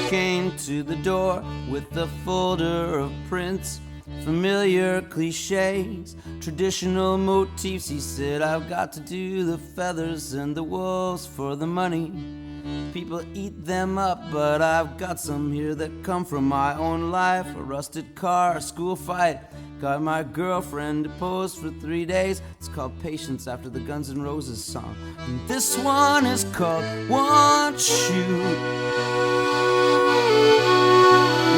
came to the door with a folder of prints, familiar cliches, traditional motifs. He said, I've got to do the feathers and the wolves for the money. People eat them up, but I've got some here that come from my own life. A rusted car, a school fight, got my girlfriend deposed for 3 days. It's called Patience, after the Guns N' Roses song. And this one is called One Shoe.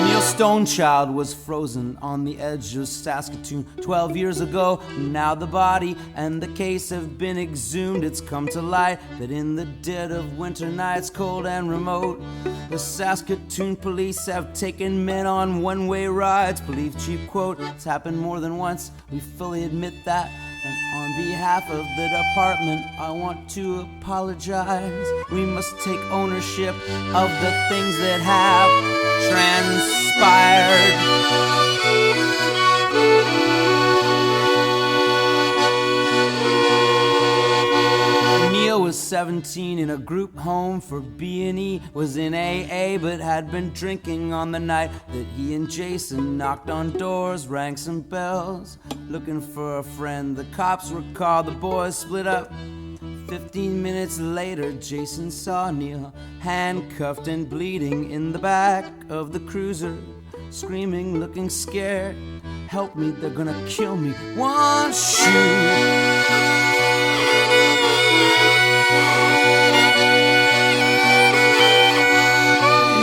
Neil Stonechild was frozen on the edge of Saskatoon 12 years ago. Now the body and the case have been exhumed. It's come to light that in the dead of winter nights, cold and remote, the Saskatoon police have taken men on one-way rides. Believe cheap quote, it's happened more than once, we fully admit that. And on behalf of the department, I want to apologize. We must take ownership of the things that have transpired. Neil was 17 in a group home for B&E, was in AA but had been drinking on the night that he and Jason knocked on doors, rang some bells, looking for a friend. The cops were called, the boys split up. 15 minutes later, Jason saw Neil handcuffed and bleeding in the back of the cruiser, screaming, looking scared. Help me, they're gonna kill me. One shoe.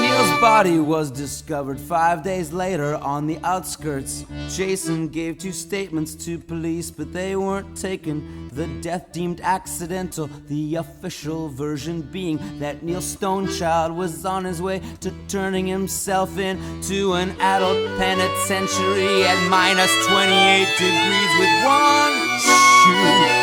Neil's body was discovered 5 days later on the outskirts. Jason gave 2 statements to police, but they weren't taken. The death deemed accidental, the official version being that Neil Stonechild was on his way to turning himself into an adult penitentiary at minus 28 degrees with one shoe.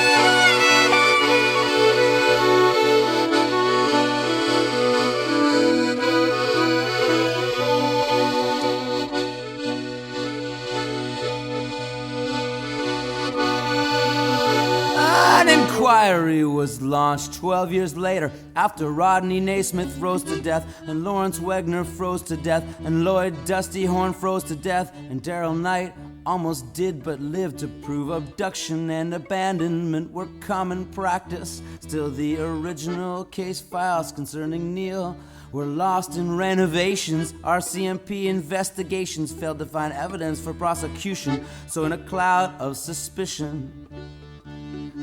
An inquiry was launched 12 years later after Rodney Naismith froze to death, and Lawrence Wegner froze to death, and Lloyd Dusty Horn froze to death, and Darrell Knight almost did but lived to prove abduction and abandonment were common practice. Still, the original case files concerning Neil were lost in renovations. RCMP investigations failed to find evidence for prosecution, so in a cloud of suspicion,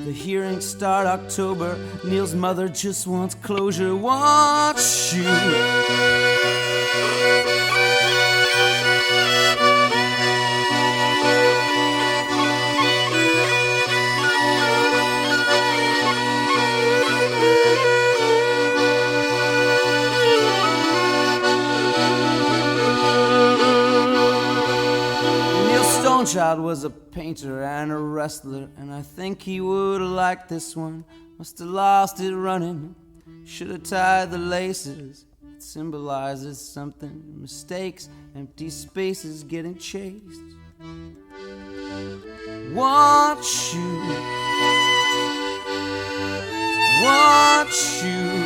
the hearings start October. Neil's mother just wants closure. One shoe. Stonechild was a painter and a wrestler, and I think he would have liked this one. Must have lost it running. Should have tied the laces. It symbolizes something. Mistakes, empty spaces, getting chased. Want you. Want you.